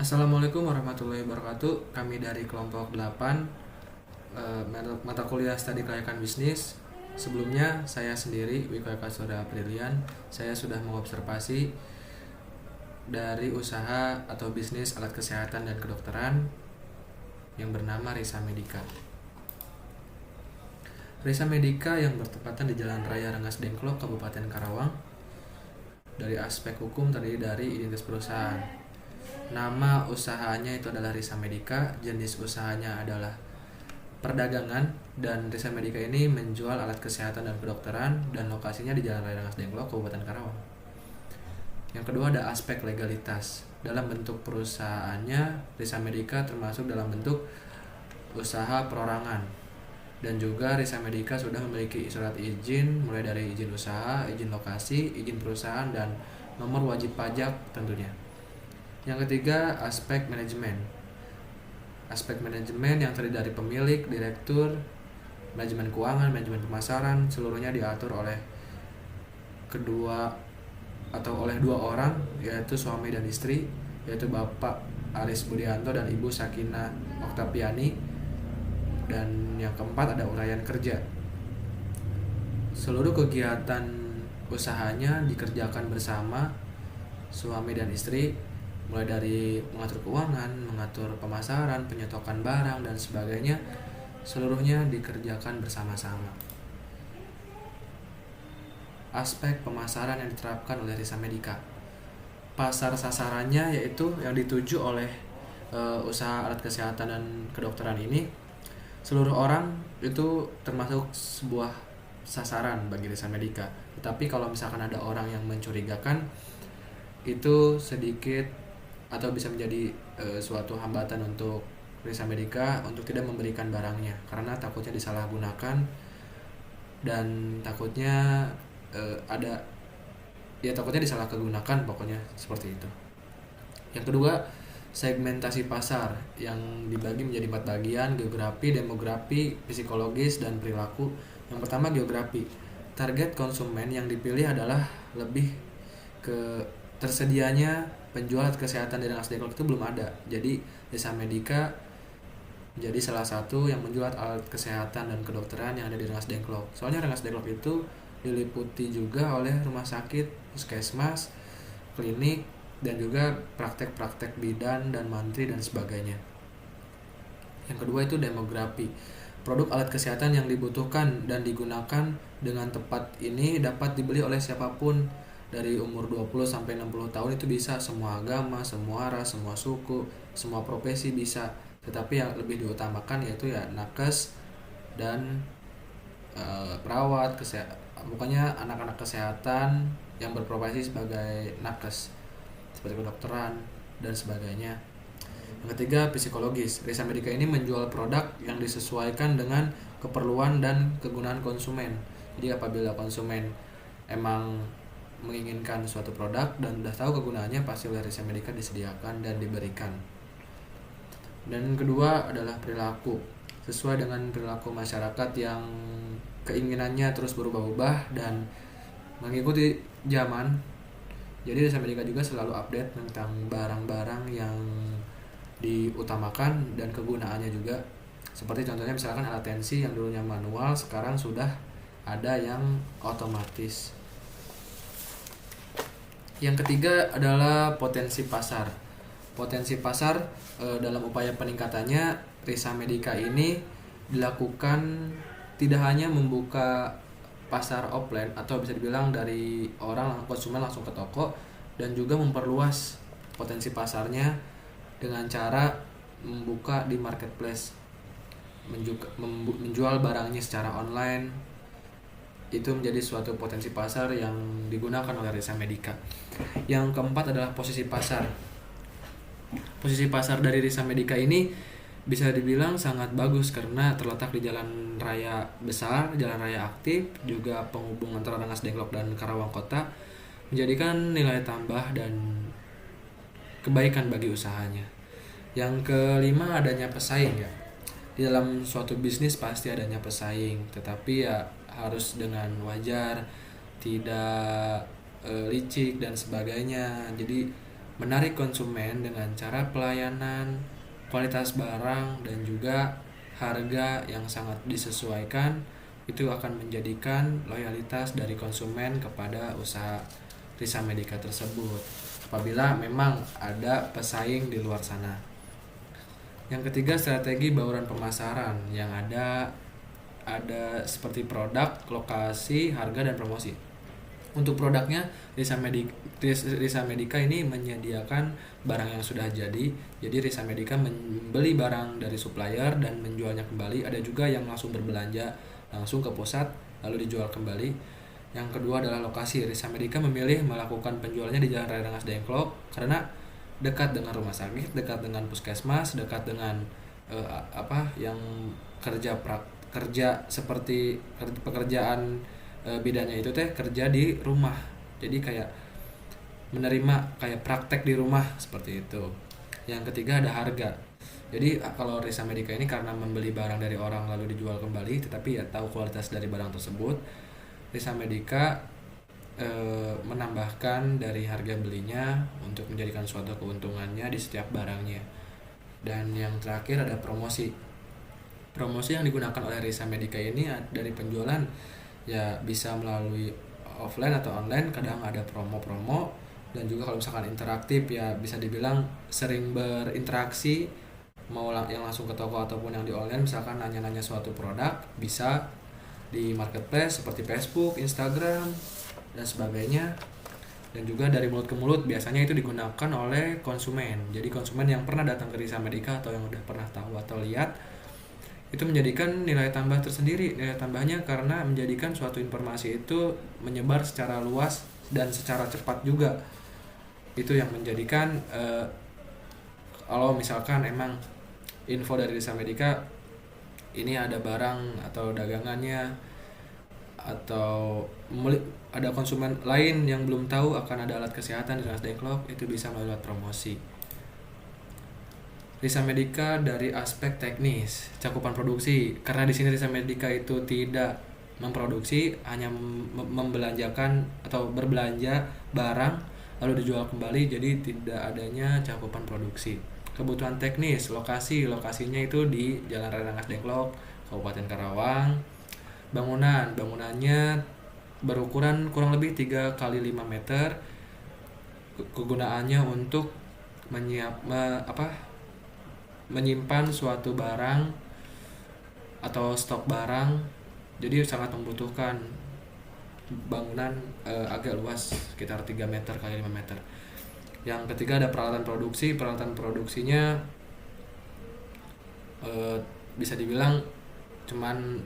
Assalamualaikum warahmatullahi wabarakatuh. Kami dari kelompok 8 mata kuliah Studi Kelayakan Bisnis. Sebelumnya saya sendiri Wika Kasura Aprilian. Saya sudah mengobservasi dari usaha atau bisnis alat kesehatan dan kedokteran yang bernama Risa Medica. Risa Medica yang bertepatan di Jalan Raya Rengas Dengklok, Kabupaten Karawang. Dari aspek hukum terdiri dari identitas perusahaan. Nama usahanya itu adalah Risa Medica, jenis usahanya adalah perdagangan, dan Risa Medica ini menjual alat kesehatan dan kedokteran, dan lokasinya di Jalan Raya Rengas Dengklok, Kabupaten Karawang. Yang kedua ada aspek legalitas. Dalam bentuk perusahaannya, Risa Medica termasuk dalam bentuk usaha perorangan, dan juga Risa Medica sudah memiliki surat izin mulai dari izin usaha, izin lokasi, izin perusahaan, dan nomor wajib pajak tentunya. Yang ketiga, aspek manajemen. Aspek manajemen yang terdiri dari pemilik, direktur, manajemen keuangan, manajemen pemasaran, seluruhnya diatur oleh dua orang, yaitu suami dan istri, yaitu Bapak Aris Budianto dan Ibu Sakina Oktaviani. Dan yang keempat ada uraian kerja. Seluruh kegiatan usahanya dikerjakan bersama suami dan istri, mulai dari mengatur keuangan, mengatur pemasaran, penyetokan barang, dan sebagainya, seluruhnya dikerjakan bersama-sama. Aspek pemasaran yang diterapkan oleh Risa Medica. Pasar sasarannya yaitu yang dituju oleh usaha alat kesehatan dan kedokteran ini, seluruh orang itu termasuk sebuah sasaran bagi Risa Medica. Tetapi kalau misalkan ada orang yang mencurigakan, itu sedikit atau bisa menjadi suatu hambatan untuk Risa Medica untuk tidak memberikan barangnya, karena takutnya disalahgunakan dan takutnya takutnya disalahgunakan, pokoknya seperti itu. Yang kedua, segmentasi pasar yang dibagi menjadi 4 bagian: geografi, demografi, psikologis, dan perilaku. Yang pertama, geografi. Target konsumen yang dipilih adalah lebih ke tersedianya penjual alat kesehatan di Rengas Dengklok itu belum ada. Jadi Risa Medica jadi salah satu yang menjual alat kesehatan dan kedokteran yang ada di Rengas Dengklok. Soalnya Rengas Dengklok itu diliputi juga oleh rumah sakit, puskesmas, klinik, dan juga praktek-praktek bidan dan mantri dan sebagainya. Yang kedua itu demografi. Produk alat kesehatan yang dibutuhkan dan digunakan dengan tepat ini dapat dibeli oleh siapapun dari umur 20 sampai 60 tahun, itu bisa semua agama, semua ras, semua suku, semua profesi bisa. Tetapi yang lebih diutamakan yaitu ya nakes dan perawat bukannya anak-anak kesehatan yang berprofesi sebagai nakes seperti kedokteran dan sebagainya. Yang ketiga, psikologis. Risa Medica ini menjual produk yang disesuaikan dengan keperluan dan kegunaan konsumen. Jadi apabila konsumen emang menginginkan suatu produk dan udah tahu kegunaannya, pasti oleh Risa Medica disediakan dan diberikan. Dan kedua adalah perilaku. Sesuai dengan perilaku masyarakat yang keinginannya terus berubah-ubah dan mengikuti zaman, jadi Risa Medica juga selalu update tentang barang-barang yang diutamakan dan kegunaannya juga. Seperti contohnya misalkan alat tensi yang dulunya manual, sekarang sudah ada yang otomatis. Yang ketiga adalah potensi pasar. Potensi pasar dalam upaya peningkatannya, Risa Medica ini dilakukan tidak hanya membuka pasar offline atau bisa dibilang dari orang konsumen langsung ke toko, dan juga memperluas potensi pasarnya dengan cara membuka di marketplace, menjual barangnya secara online. Itu menjadi suatu potensi pasar yang digunakan oleh Risa Medica. Yang keempat adalah posisi pasar. Posisi pasar dari Risa Medica ini bisa dibilang sangat bagus karena terletak di jalan raya besar, jalan raya aktif, juga penghubung antara Rengas Dengklok dan Karawang Kota, menjadikan nilai tambah dan kebaikan bagi usahanya. Yang kelima, adanya pesaing ya. Di dalam suatu bisnis pasti adanya pesaing, tetapi ya harus dengan wajar, tidak licik dan sebagainya. Jadi menarik konsumen dengan cara pelayanan, kualitas barang, dan juga harga yang sangat disesuaikan. Itu akan menjadikan loyalitas dari konsumen kepada usaha Risa Medica tersebut apabila memang ada pesaing di luar sana. Yang ketiga, strategi bauran pemasaran yang ada seperti produk, lokasi, harga, dan promosi. Untuk produknya, Risa Medica ini menyediakan barang yang sudah jadi. Jadi Risa Medica membeli barang dari supplier dan menjualnya kembali. Ada juga yang langsung berbelanja langsung ke pusat lalu dijual kembali. Yang kedua adalah lokasi. Risa Medica memilih melakukan penjualannya di Jalan Raya Rengas Dengklok karena dekat dengan rumah sakit, dekat dengan puskesmas, dekat dengan yang kerja seperti pekerjaan bidannya itu kerja di rumah. Jadi kayak menerima kayak praktek di rumah seperti itu. Yang ketiga ada harga. Jadi kalau Risa Medica ini karena membeli barang dari orang lalu dijual kembali, tetapi ya tahu kualitas dari barang tersebut, Risa Medica menambahkan dari harga belinya untuk menjadikan suatu keuntungannya di setiap barangnya. Dan yang terakhir ada promosi. Promosi yang digunakan oleh Risa Medica ini dari penjualan ya bisa melalui offline atau online, kadang ada promo-promo, dan juga kalau misalkan interaktif ya bisa dibilang sering berinteraksi, mau yang langsung ke toko ataupun yang di online, misalkan nanya-nanya suatu produk bisa di marketplace seperti Facebook, Instagram, dan sebagainya. Dan juga dari mulut ke mulut biasanya itu digunakan oleh konsumen. Jadi konsumen yang pernah datang ke Risa Medica atau yang udah pernah tahu atau lihat itu menjadikan nilai tambah tersendiri. Nilai tambahnya karena menjadikan suatu informasi itu menyebar secara luas dan secara cepat juga. Itu yang menjadikan kalau misalkan emang info dari Risa Medica ini ada barang atau dagangannya atau ada konsumen lain yang belum tahu akan ada alat kesehatan di Rengas Dengklok, itu bisa melalui promosi. Risa Medica dari aspek teknis, cakupan produksi, karena di sini Risa Medica itu tidak memproduksi, hanya membelanjakan atau berbelanja barang lalu dijual kembali, jadi tidak adanya cakupan produksi. Kebutuhan teknis, lokasinya itu di Jalan Raya Rengas Dengklok, Kabupaten Karawang. Bangunannya berukuran kurang lebih 3 kali 5 meter. Kegunaannya untuk menyimpan suatu barang atau stok barang, jadi sangat membutuhkan bangunan agak luas sekitar 3 meter kali 5 meter. Yang ketiga ada peralatan produksinya bisa dibilang cuman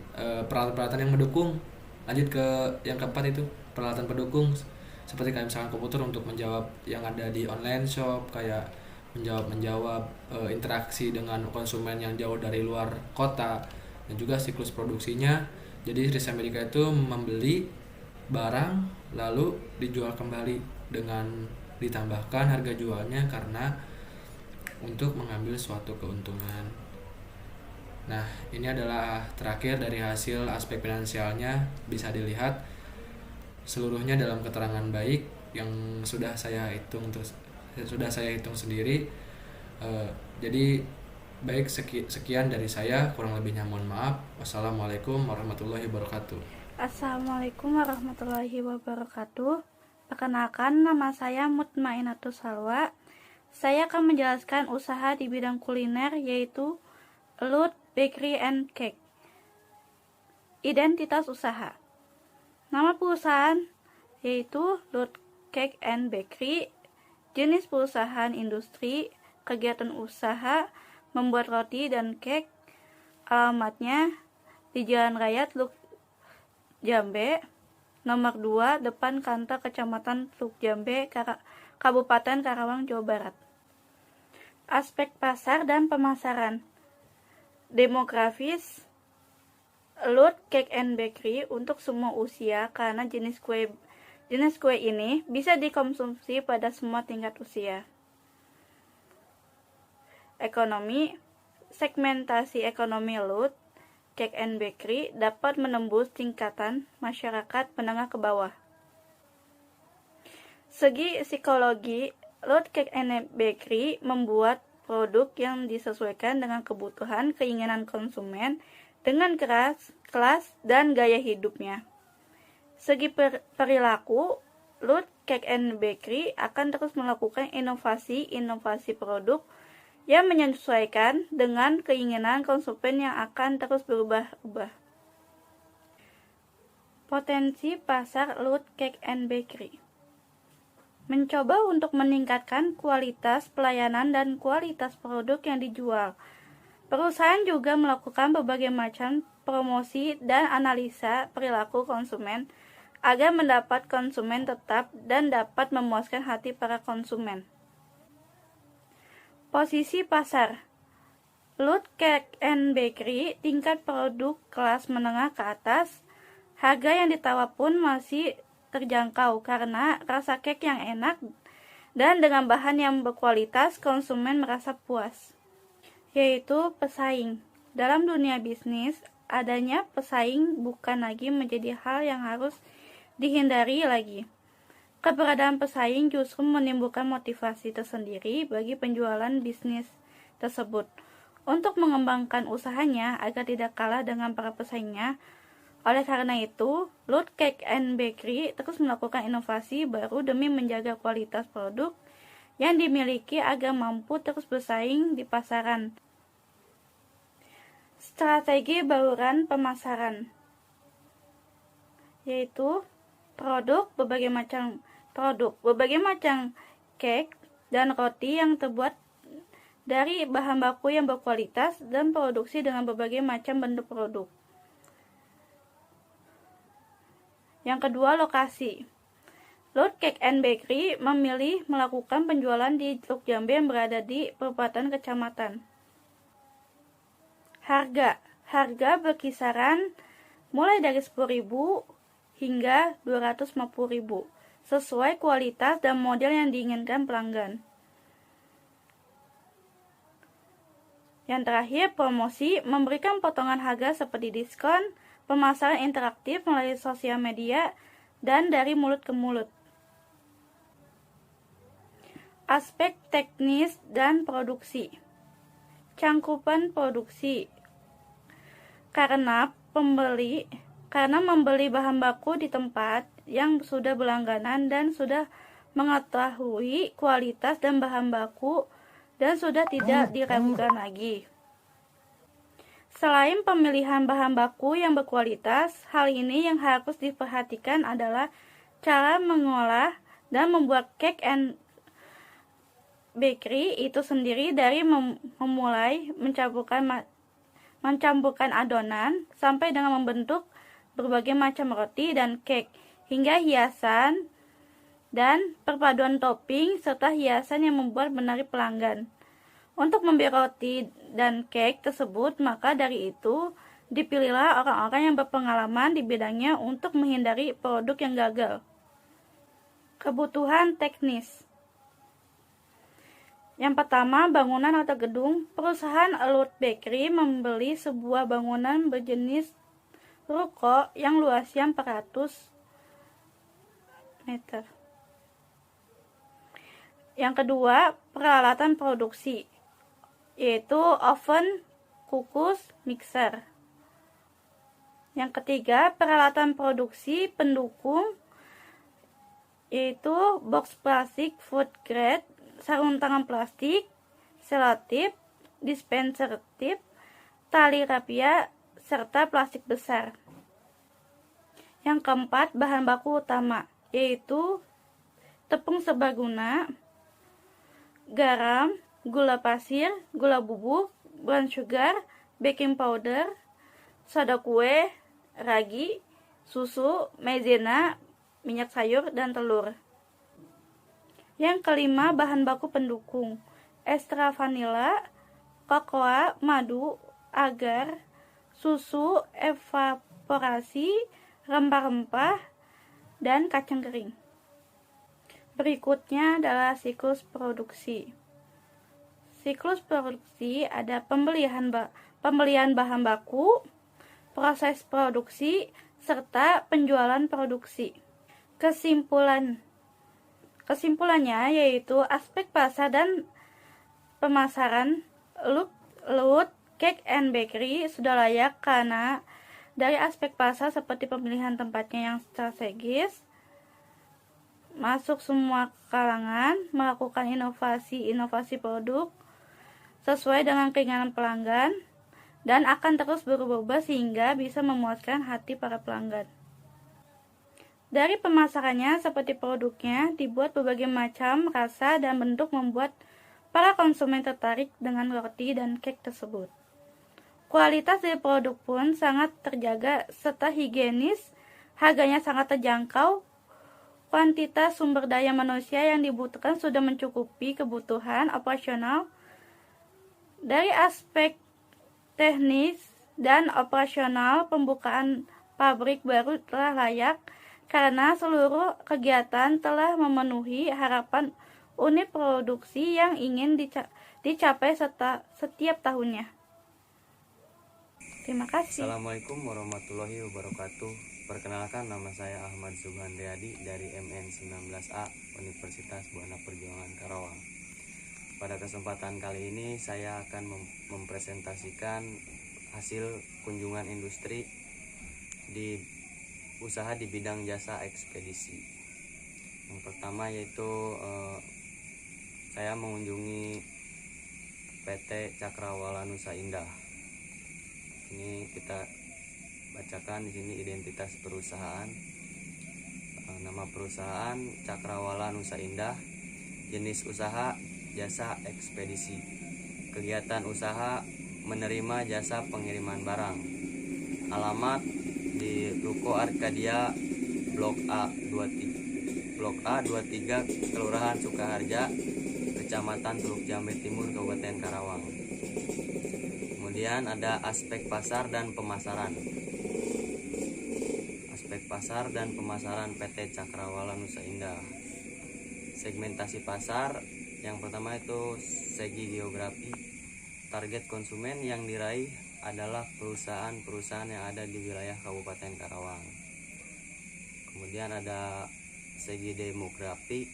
peralatan-peralatan yang mendukung. Lanjut ke yang keempat, itu peralatan pendukung seperti kayak misalkan komputer untuk menjawab yang ada di online shop, kayak menjawab interaksi dengan konsumen yang jauh dari luar kota, dan juga siklus produksinya. Jadi Risa Medica itu membeli barang lalu dijual kembali dengan ditambahkan harga jualnya karena untuk mengambil suatu keuntungan. Nah, ini adalah terakhir dari hasil aspek finansialnya, bisa dilihat seluruhnya dalam keterangan baik yang sudah saya hitung sendiri. Jadi baik, sekian dari saya, kurang lebihnya mohon maaf. Wassalamualaikum warahmatullahi wabarakatuh. Assalamualaikum warahmatullahi wabarakatuh. Perkenalkan, nama saya Mutmainatus Salwa. Saya akan menjelaskan usaha di bidang kuliner, yaitu Lut Bakery and Cake. Identitas usaha. Nama perusahaan yaitu Lut Cake and Bakery. Jenis perusahaan industri, kegiatan usaha membuat roti dan cake. Alamatnya di Jalan Raya Teluk Jambe, nomor 2, depan kantor Kecamatan Teluk Jambe, Kabupaten Karawang, Jawa Barat. Aspek pasar dan pemasaran. Demografis, Lut Cake and Bakery untuk semua usia karena jenis kue ini bisa dikonsumsi pada semua tingkat usia. Ekonomi, segmentasi ekonomi Lut Cake and Bakery dapat menembus tingkatan masyarakat menengah ke bawah. Segi psikologi Lotte Cake and Bakery membuat produk yang disesuaikan dengan kebutuhan keinginan konsumen dengan kelas, dan gaya hidupnya. Segi perilaku, Lotte Cake and Bakery akan terus melakukan inovasi produk yang menyesuaikan dengan keinginan konsumen yang akan terus berubah-ubah. Potensi pasar Lotte Cake and Bakery. Mencoba untuk meningkatkan kualitas pelayanan dan kualitas produk yang dijual. Perusahaan juga melakukan berbagai macam promosi dan analisa perilaku konsumen agar mendapat konsumen tetap dan dapat memuaskan hati para konsumen. Posisi pasar. Lotte Cake and Bakery tingkat produk kelas menengah ke atas. Harga yang ditawar pun masih terjangkau karena rasa cake yang enak dan dengan bahan yang berkualitas konsumen merasa puas. Yaitu pesaing. Dalam dunia bisnis, adanya pesaing bukan lagi menjadi hal yang harus dihindari lagi. Keberadaan pesaing justru menimbulkan motivasi tersendiri bagi penjualan bisnis tersebut untuk mengembangkan usahanya agar tidak kalah dengan para pesaingnya. Oleh karena itu, Lotte Cake and Bakery terus melakukan inovasi baru demi menjaga kualitas produk yang dimiliki agar mampu terus bersaing di pasaran. Strategi bauran pemasaran, yaitu berbagai macam cake dan roti yang terbuat dari bahan baku yang berkualitas dan produksi dengan berbagai macam bentuk produk. Yang kedua, lokasi. Lotte Cake and Bakery memilih melakukan penjualan di Teluk Jambe yang berada di perempatan kecamatan. Harga berkisaran mulai dari 10.000 hingga 250.000 sesuai kualitas dan model yang diinginkan pelanggan. Yang terakhir, promosi memberikan potongan harga seperti diskon, pemasaran interaktif melalui sosial media, dan dari mulut ke mulut. Aspek teknis dan produksi. Cangkupan produksi. Karena membeli bahan baku di tempat yang sudah berlangganan dan sudah mengetahui kualitas dan bahan baku dan sudah tidak diragukan lagi. Selain pemilihan bahan baku yang berkualitas, hal ini yang harus diperhatikan adalah cara mengolah dan membuat cake and bakery itu sendiri, dari memulai mencampurkan adonan sampai dengan membentuk berbagai macam roti dan cake, hingga hiasan dan perpaduan topping serta hiasan yang membuat menarik pelanggan. Untuk membuat roti dan cake tersebut, maka dari itu dipilihlah orang-orang yang berpengalaman di bidangnya untuk menghindari produk yang gagal. Kebutuhan teknis. Yang pertama, bangunan atau gedung. Perusahaan Lotte Bakery membeli sebuah bangunan berjenis ruko yang luasnya 400 meter. Yang kedua, peralatan produksi, yaitu oven, kukus, mixer. Yang ketiga, peralatan produksi pendukung, yaitu box plastik food grade, sarung tangan plastik, selotip, dispenser tip, tali rapia, serta plastik besar. Yang keempat, bahan baku utama, yaitu tepung serbaguna, garam, gula pasir, gula bubuk, brown sugar, baking powder, soda kue, ragi, susu, maizena, minyak sayur, dan telur. Yang kelima, bahan baku pendukung, ekstra vanila, kokoa, madu, agar, susu, evaporasi, rempah-rempah, dan kacang kering. Berikutnya adalah siklus produksi. Siklus produksi ada pembelian bahan baku, proses produksi, serta penjualan produksi. Kesimpulan, Kesimpulannya yaitu aspek pasar dan pemasaran Loot Cake and Bakery sudah layak karena dari aspek pasar seperti pemilihan tempatnya yang strategis, masuk semua kalangan, melakukan inovasi produk sesuai dengan keinginan pelanggan, dan akan terus berubah sehingga bisa memuaskan hati para pelanggan. Dari pemasarannya seperti produknya dibuat berbagai macam rasa dan bentuk membuat para konsumen tertarik dengan roti dan cake tersebut. Kualitas dari produk pun sangat terjaga serta higienis, harganya sangat terjangkau, kuantitas sumber daya manusia yang dibutuhkan sudah mencukupi kebutuhan operasional. Dari aspek teknis dan operasional, pembukaan pabrik baru telah layak karena seluruh kegiatan telah memenuhi harapan unit produksi yang ingin dicapai setiap tahunnya. Terima kasih. Assalamualaikum warahmatullahi wabarakatuh. Perkenalkan, nama saya Ahmad Subhandriadi dari MN 19A Universitas Buana Perjuangan Karawang. Pada kesempatan kali ini saya akan mempresentasikan hasil kunjungan industri di usaha di bidang jasa ekspedisi. Yang pertama yaitu saya mengunjungi PT Cakrawala Nusa Indah. Ini kita bacakan di sini identitas perusahaan. Nama perusahaan Cakrawala Nusa Indah, jenis usaha jasa ekspedisi. Kegiatan usaha menerima jasa pengiriman barang. Alamat di Ruko Arkadia Blok A23 Kelurahan Sukaharja, Kecamatan Teluk Jambe Timur, Kabupaten Karawang. Kemudian ada aspek pasar dan pemasaran. Aspek pasar dan pemasaran PT Cakrawala Nusa Indah. Segmentasi pasar yang pertama itu segi geografi. Target konsumen yang diraih adalah perusahaan-perusahaan yang ada di wilayah Kabupaten Karawang. Kemudian ada segi demografi.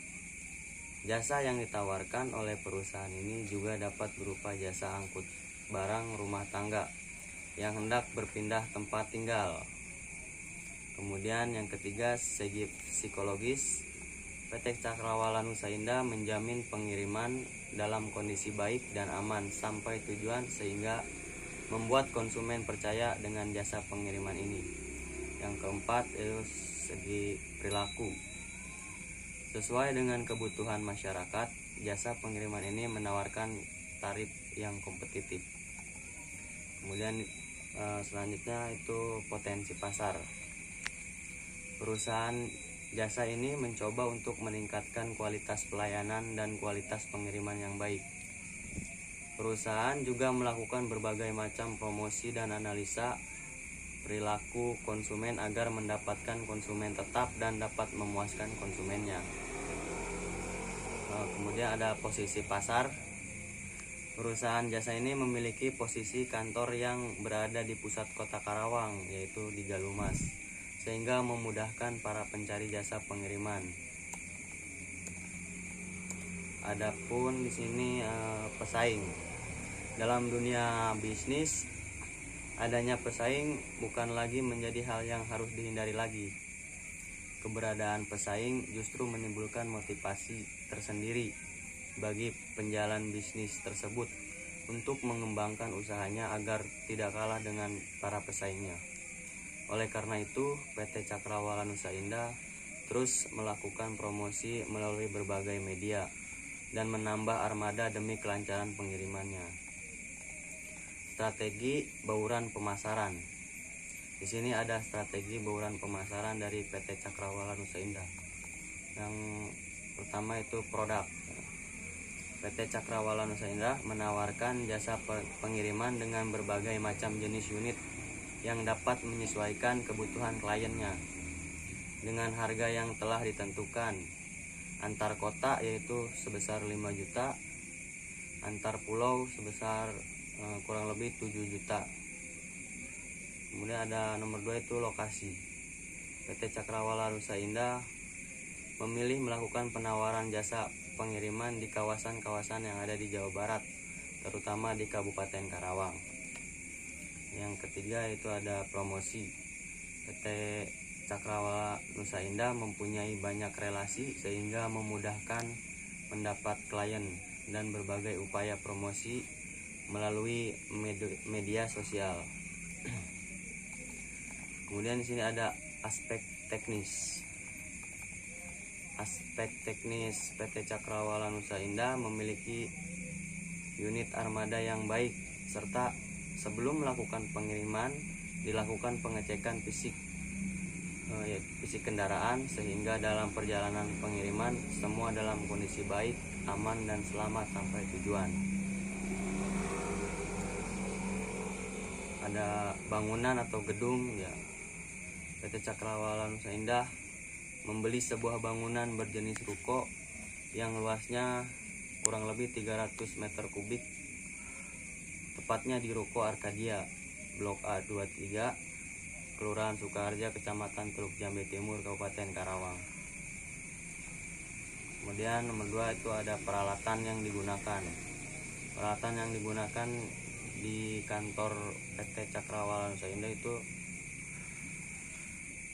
Jasa yang ditawarkan oleh perusahaan ini juga dapat berupa jasa angkut barang rumah tangga yang hendak berpindah tempat tinggal. Kemudian yang ketiga, segi psikologis. PT Cakrawala Nusa Indah menjamin pengiriman dalam kondisi baik dan aman sampai tujuan sehingga membuat konsumen percaya dengan jasa pengiriman ini. Yang keempat itu segi perilaku. Sesuai dengan kebutuhan masyarakat, jasa pengiriman ini menawarkan tarif yang kompetitif. Kemudian selanjutnya itu potensi pasar. Perusahaan jasa ini mencoba untuk meningkatkan kualitas pelayanan dan kualitas pengiriman yang baik. Perusahaan juga melakukan berbagai macam promosi dan analisa perilaku konsumen agar mendapatkan konsumen tetap dan dapat memuaskan konsumennya. Kemudian ada posisi pasar. Perusahaan jasa ini memiliki posisi kantor yang berada di pusat kota Karawang, yaitu di Galumas, sehingga memudahkan para pencari jasa pengiriman. Adapun di sini pesaing. Dalam dunia bisnis, adanya pesaing bukan lagi menjadi hal yang harus dihindari lagi. Keberadaan pesaing justru menimbulkan motivasi tersendiri bagi penjalan bisnis tersebut untuk mengembangkan usahanya agar tidak kalah dengan para pesaingnya. Oleh karena itu, PT Cakrawala Nusa Indah terus melakukan promosi melalui berbagai media dan menambah armada demi kelancaran pengirimannya. Strategi bauran pemasaran. Di sini ada strategi bauran pemasaran dari PT Cakrawala Nusa Indah. Yang pertama itu produk. PT Cakrawala Nusa Indah menawarkan jasa pengiriman dengan berbagai macam jenis unit yang dapat menyesuaikan kebutuhan kliennya dengan harga yang telah ditentukan. Antar kota yaitu sebesar 5 juta, antar pulau sebesar kurang lebih 7 juta. Kemudian ada nomor 2 itu lokasi. PT Cakrawala Nusa Indah memilih melakukan penawaran jasa pengiriman di kawasan-kawasan yang ada di Jawa Barat, terutama di Kabupaten Karawang. Yang ketiga itu ada promosi. PT Cakrawala Nusa Indah mempunyai banyak relasi sehingga memudahkan mendapat klien dan berbagai upaya promosi melalui media sosial. Kemudian di sini ada aspek teknis. Aspek teknis, PT Cakrawala Nusa Indah memiliki unit armada yang baik, serta sebelum melakukan pengiriman dilakukan pengecekan fisik kendaraan, sehingga dalam perjalanan pengiriman semua dalam kondisi baik, aman dan selamat sampai tujuan. Ada bangunan atau gedung ya. PT Cakrawala Nusa Indah membeli sebuah bangunan berjenis ruko yang luasnya kurang lebih 300 meter kubik, tepatnya di Ruko Arkadia, Blok A23, Kelurahan Sukaharja, Kecamatan Teluk Jambe Timur, Kabupaten Karawang. Kemudian nomor 2 itu ada peralatan yang digunakan. Peralatan yang digunakan di kantor PT Cakrawala Nusa Indah itu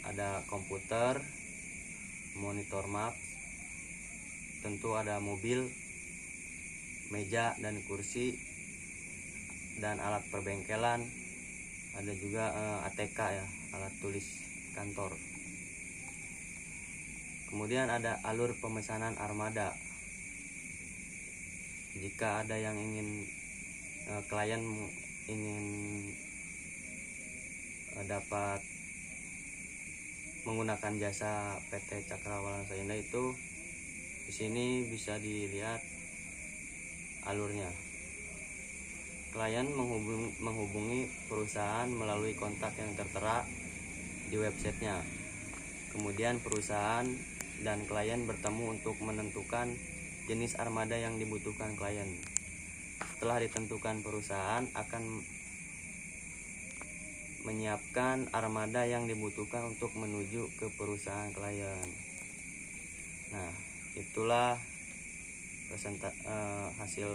ada komputer, monitor map, tentu ada mobil, meja dan kursi, dan alat perbengkelan, ada juga ATK ya, alat tulis kantor. Kemudian ada alur pemesanan armada. Jika ada yang ingin klien ingin dapat menggunakan jasa PT Cakrawala Nusa Indah itu di sini bisa dilihat alurnya. Klien menghubungi perusahaan melalui kontak yang tertera di websitenya. Kemudian perusahaan dan klien bertemu untuk menentukan jenis armada yang dibutuhkan klien. Setelah ditentukan, perusahaan akan menyiapkan armada yang dibutuhkan untuk menuju ke perusahaan klien. Nah, itulah hasil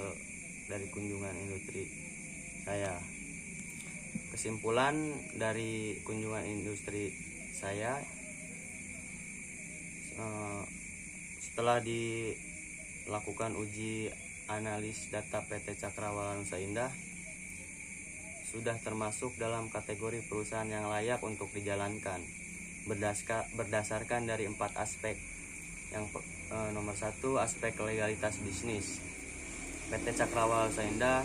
dari kunjungan industri saya. Kesimpulan dari kunjungan industri saya, setelah dilakukan uji analis data PT Cakrawala Nusa Indah, sudah termasuk dalam kategori perusahaan yang layak untuk dijalankan berdasarkan dari 4 aspek. Yang nomor 1, aspek legalitas bisnis. PT Cakrawala Nusa Indah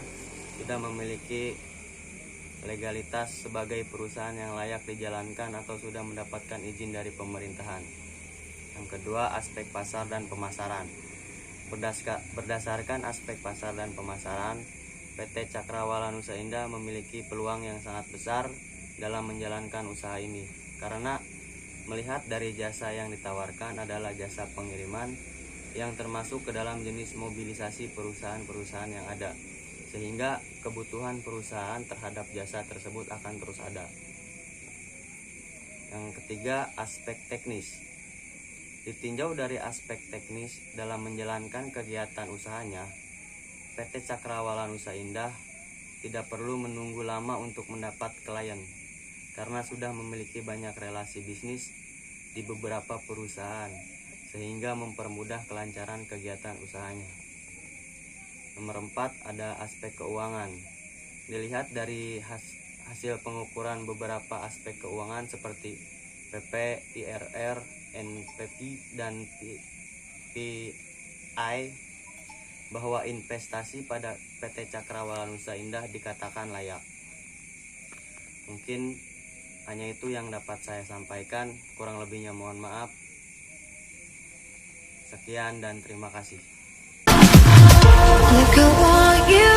sudah memiliki legalitas sebagai perusahaan yang layak dijalankan atau sudah mendapatkan izin dari pemerintahan. Yang kedua, aspek pasar dan pemasaran. Berdasarkan aspek pasar dan pemasaran, PT Cakrawala Nusa Indah memiliki peluang yang sangat besar dalam menjalankan usaha ini, karena melihat dari jasa yang ditawarkan adalah jasa pengiriman yang termasuk ke dalam jenis mobilisasi perusahaan-perusahaan yang ada, sehingga kebutuhan perusahaan terhadap jasa tersebut akan terus ada. Yang ketiga, aspek teknis. Ditinjau dari aspek teknis dalam menjalankan kegiatan usahanya, PT Cakrawala Nusa Indah tidak perlu menunggu lama untuk mendapat klien, karena sudah memiliki banyak relasi bisnis di beberapa perusahaan, sehingga mempermudah kelancaran kegiatan usahanya. Nomor 4, ada aspek keuangan. Dilihat dari hasil pengukuran beberapa aspek keuangan seperti PP, IRR, NPP, dan PI, bahwa investasi pada PT Cakrawala Nusa Indah dikatakan layak. Mungkin hanya itu yang dapat saya sampaikan, kurang lebihnya mohon maaf. Sekian dan terima kasih. Look at what you